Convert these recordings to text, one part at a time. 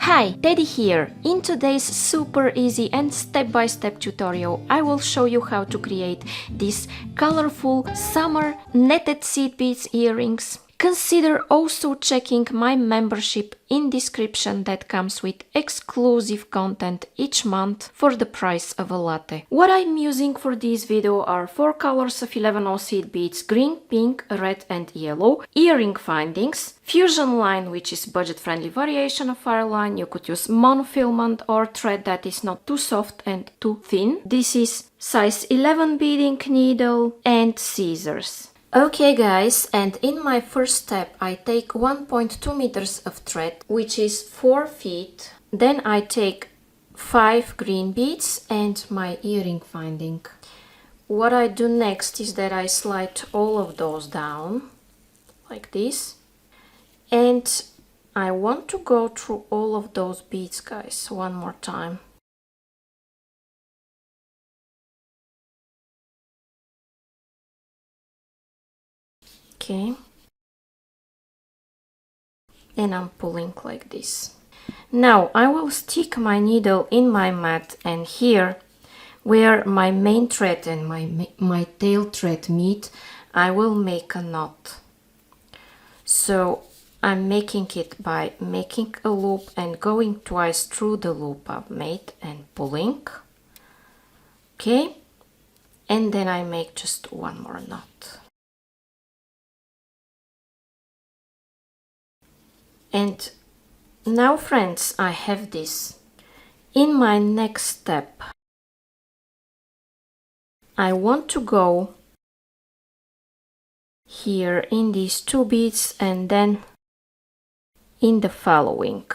Hi, Teddy here. In today's super easy and step-by-step tutorial, I will show you how to create these colorful summer netted seed beads earrings. Consider also checking my membership in description that comes with exclusive content each month for the price of a latte. What I'm using for this video are 4 colors of 11/0 seed beads: green, pink, red and yellow, earring findings, Fusionline, which is budget-friendly variation of Fireline. You could use monofilament or thread that is not too soft and too thin. This is size 11 beading needle and scissors. Okay guys, and in my first step I take 1.2 meters of thread, which is 4 feet. Then I take 5 green beads and my earring finding. What I do next is that I slide all of those down like this, and I want to go through all of those beads, guys, one more time. Okay, and I'm pulling like this. Now I will stick my needle in my mat, and here where my main thread and my tail thread meet, I will make a knot. So I'm making it by making a loop and going twice through the loop I've made and pulling. Okay, and then I make just one more knot. And now friends, I have this. In my next step, I want to go here in these 2 beads and then in the following.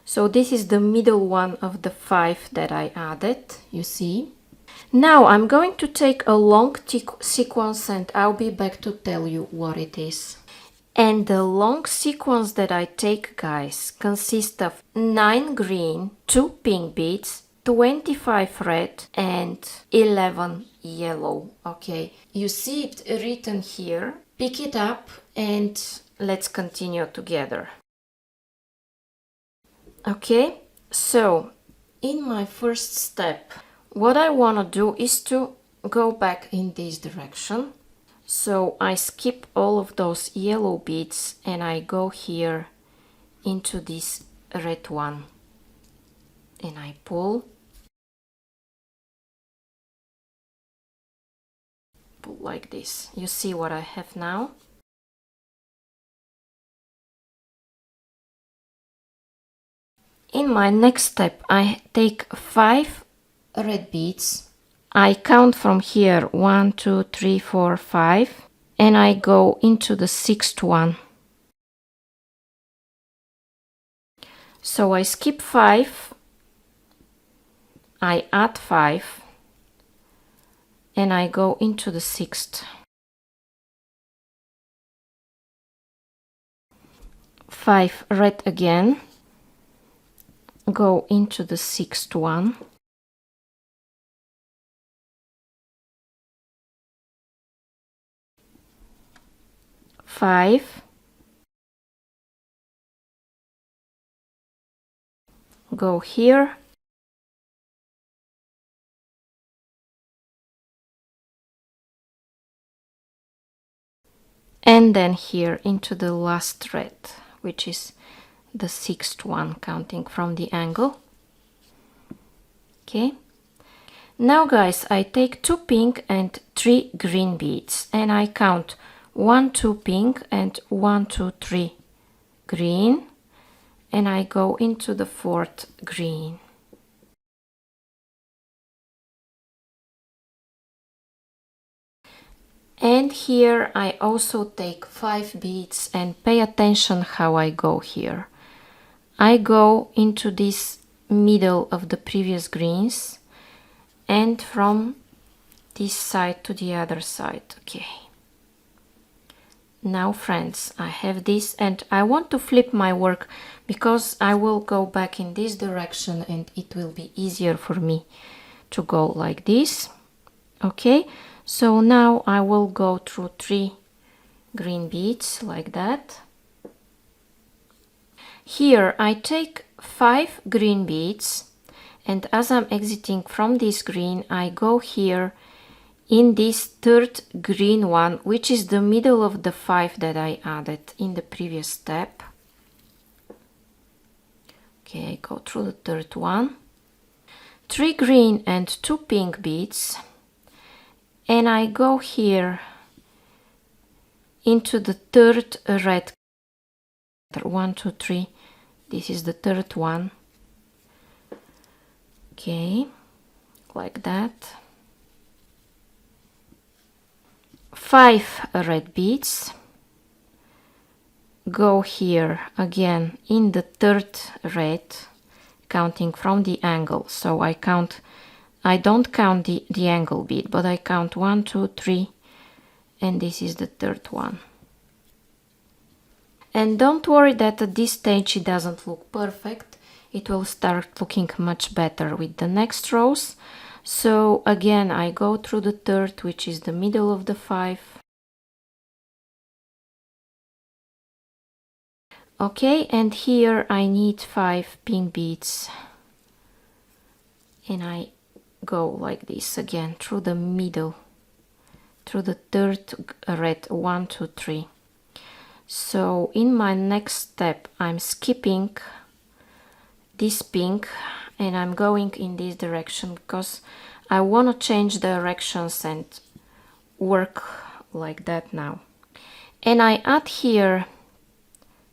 So this is the middle one of the 5 that I added, you see. Now I'm going to take a long sequence and I'll be back to tell you what it is. And the long sequence that I take, guys, consists of 9 green, 2 pink beads, 25 red and 11 yellow. Okay, you see it written here. Pick it up and let's continue together. Okay, so in my first step, what I want to do is to go back in this direction. So I skip all of those yellow beads and I go here into this red one and I pull like this. You see what I have now? In my next step, I take 5 red beads. I count from here 1, 2, 3, 4, 5, and I go into the 6th one. So I skip 5, I add 5, and I go into the 6th. 5 red again, go into the 6th one. Five, go here, and then here into the last thread, which is the 6th one, counting from the angle. Okay, now guys, I take 2 pink and 3 green beads and I count 1, 2 pink and 1, 2, 3 green, and I go into the 4th green. And here I also take 5 beads and pay attention how I go here. I go into this middle of the previous greens and from this side to the other side. Okay. Now friends, I have this and I want to flip my work because I will go back in this direction and it will be easier for me to go like this. Okay, so now I will go through 3 green beads like that. Here I take 5 green beads, and as I'm exiting from this green, I go here in this third green one, which is the middle of the 5 that I added in the previous step. Okay, I go through the third one. 3 green and 2 pink beads, and I go here into the third red. 1, 2, 3. This is the third one. Okay, like that. 5 red beads. Go here again in the third red, counting from the angle. So I don't count the angle bead, but I count 1, 2, 3, and this is the third one. And don't worry that at this stage it doesn't look perfect. It will start looking much better with the next rows. So again, I go through the third, which is the middle of the 5. Okay, and here I need 5 pink beads. And I go like this again through the middle, through the third red, 1, 2, 3. So in my next step, I'm skipping this pink and I'm going in this direction because I want to change directions and work like that now. And I add here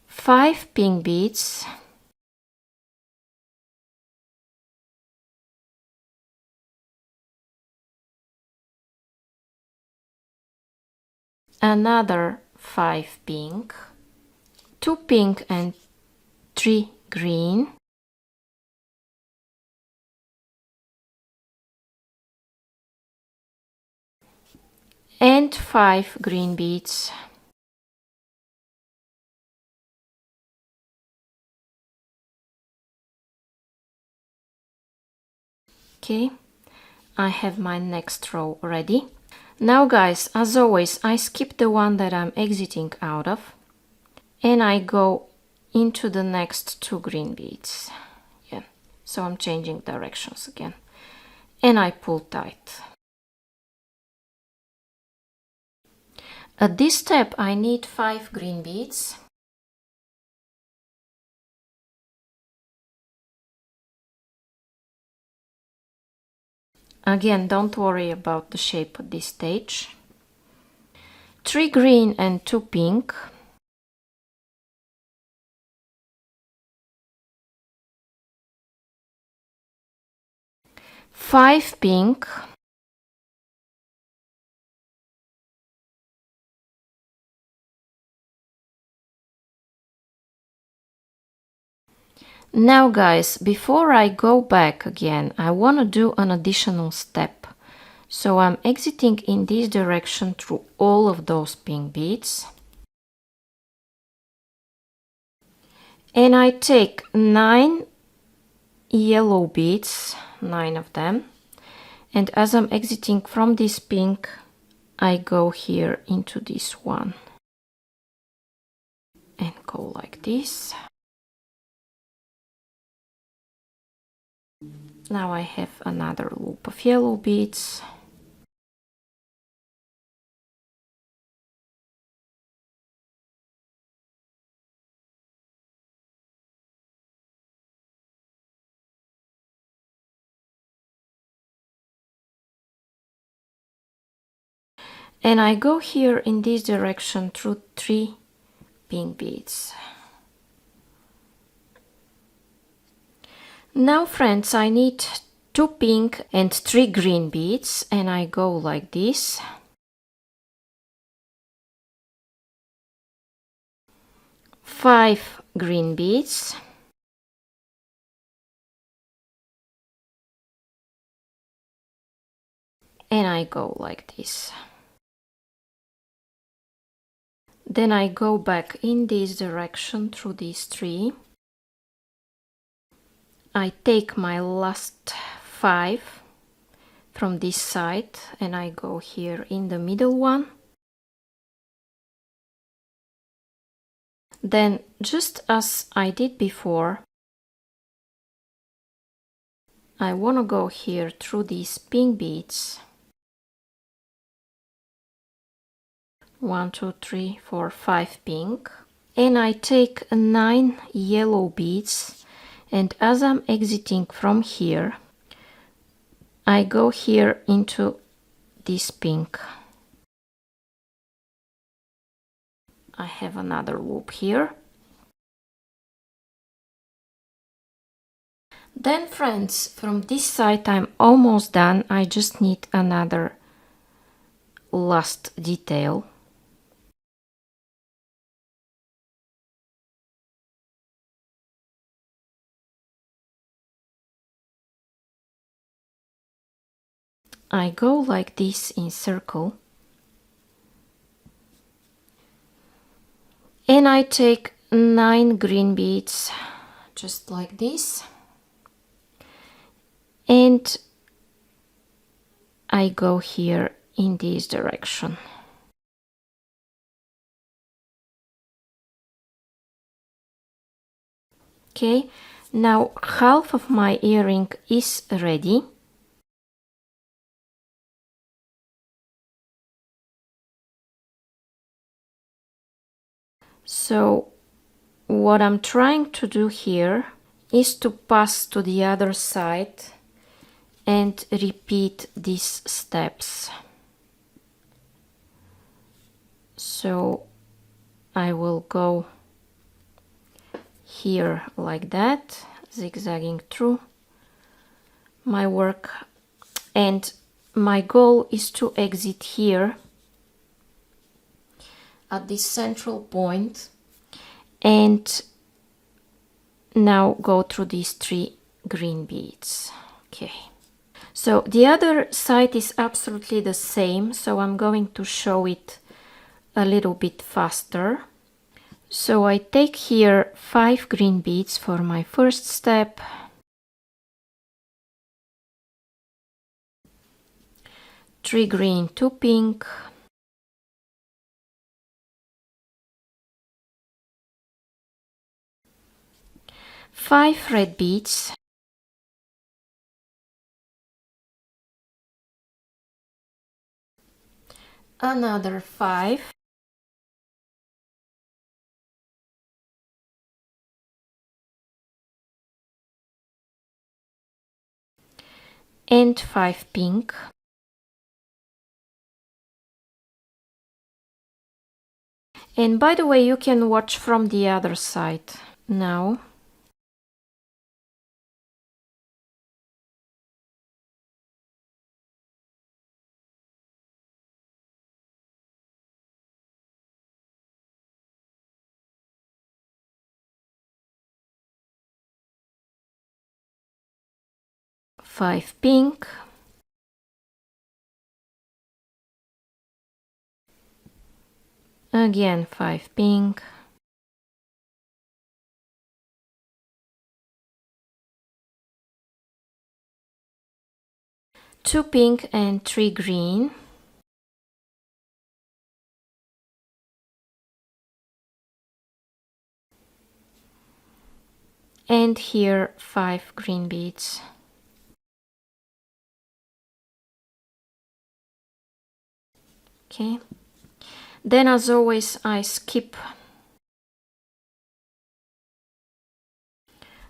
5 pink beads, another 5 pink, 2 pink and 3 green, and 5 green beads. Okay, I have my next row ready. Now guys, as always, I skip the one that I'm exiting out of and I go into the next 2 green beads. Yeah, so I'm changing directions again and I pull tight. At this step I need 5 green beads. Again, don't worry about the shape at this stage. 3 green and 2 pink. Five pink. Now guys, before I go back again, I want to do an additional step. So I'm exiting in this direction through all of those pink beads. And I take 9 yellow beads, 9 of them. And as I'm exiting from this pink, I go here into this one. And go like this. Now I have another loop of yellow beads. And I go here in this direction through 3 pink beads. Now friends, I need 2 pink and 3 green beads and I go like this. Five green beads. And I go like this. Then I go back in this direction through these 3. I take my last 5 from this side and I go here in the middle one. Then, just as I did before, I want to go here through these pink beads. 1, 2, 3, 4, 5 pink. And I take 9 yellow beads, and as I'm exiting from here, I go here into this pink. I have another loop here. Then friends, from this side I'm almost done. I just need another last detail. I go like this in circle. And I take 9 green beads, just like this. And I go here in this direction. Okay, now half of my earring is ready. So what I'm trying to do here is to pass to the other side and repeat these steps. So I will go here like that, zigzagging through my work, and my goal is to exit here at this central point and now go through these 3 green beads. Okay, so the other side is absolutely the same, so I'm going to show it a little bit faster. So I take here 5 green beads for my first step, 3 green, 2 pink, 5 red beads, another 5, and 5 pink, and by the way, you can watch from the other side now. Five pink, again 5 pink, two pink and 3 green, and here 5 green beads. Okay, then as always I skip.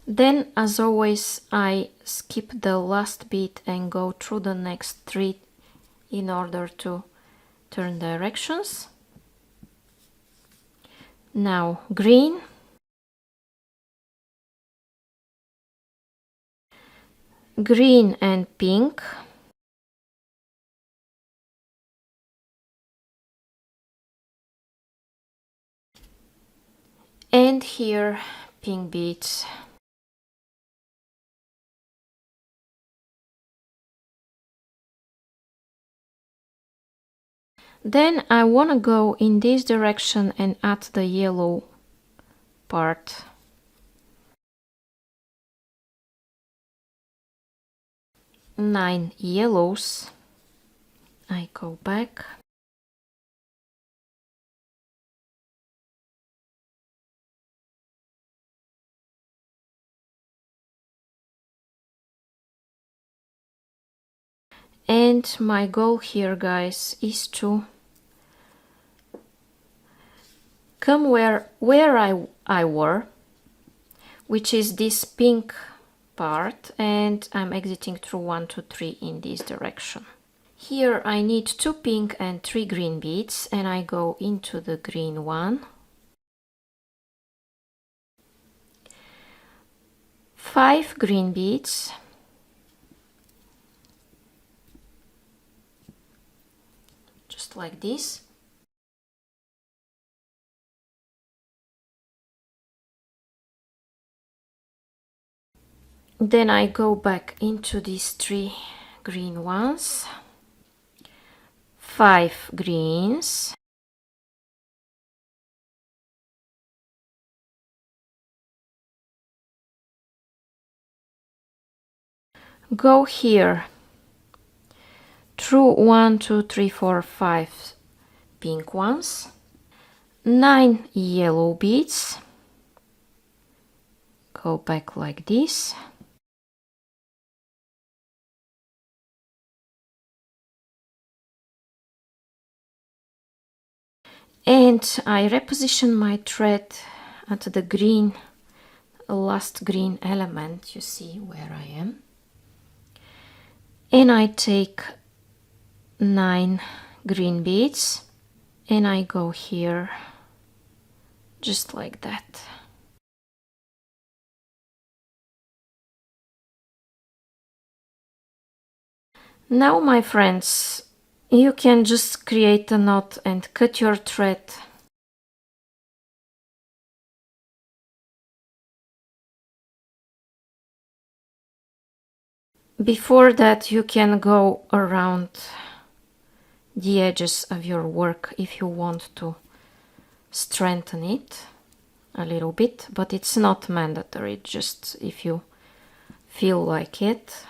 Then as always I skip the last bead and go through the next 3 in order to turn directions. Now green, green and pink, and here pink beads. Then I want to go in this direction and add the yellow part. Nine yellows. I go back. And my goal here, guys, is to come where I were, which is this pink part, and I'm exiting through 1, 2, 3 in this direction. Here I need 2 pink and 3 green beads, and I go into the green one, 5 green beads, just like this. Then I go back into these 3 green ones, 5 greens, go here through 1, 2, 3, 4, 5 pink ones, 9 yellow beads, go back like this, and I reposition my thread at the green, last green element. You see where I am, and I take 9 green beads and I go here just like that. Now, my friends, you can just create a knot and cut your thread. Before that, you can go around the edges of your work if you want to strengthen it a little bit, but it's not mandatory, just if you feel like it.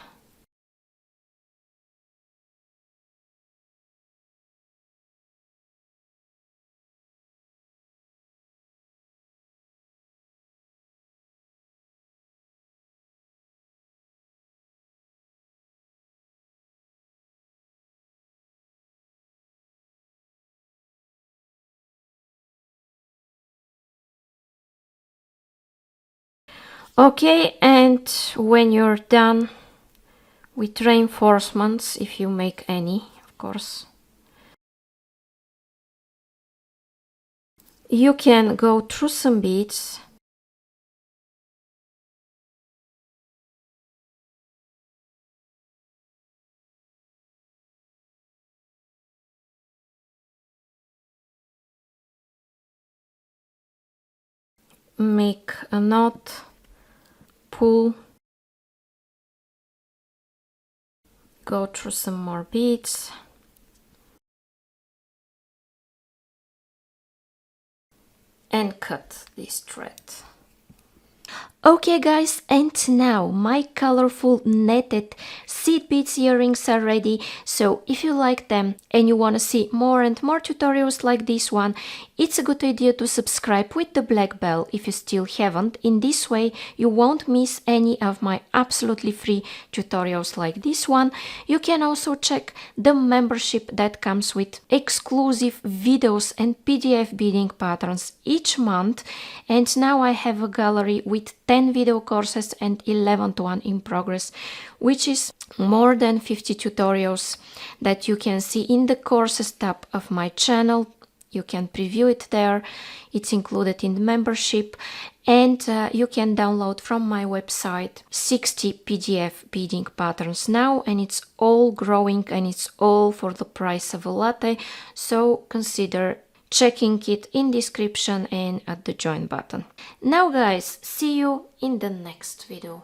Okay, and when you're done with reinforcements, if you make any, of course, you can go through some beads make a knot, pull, go through some more beads, and cut this thread. Okay guys, and now my colorful netted seed beads earrings are ready, so if you like them and you want to see more and more tutorials like this one, it's a good idea to subscribe with the black bell if you still haven't. In this way you won't miss any of my absolutely free tutorials like this one. You can also check the membership that comes with exclusive videos and PDF beading patterns each month, and now I have a gallery with 10 video courses and 11 one in progress, which is more than 50 tutorials that you can see in the courses tab of my channel. You can preview it there, it's included in the membership, and you can download from my website 60 PDF beading patterns now, and it's all growing and it's all for the price of a latte, so consider checking it in description and at the join button. Now guys, see you in the next video.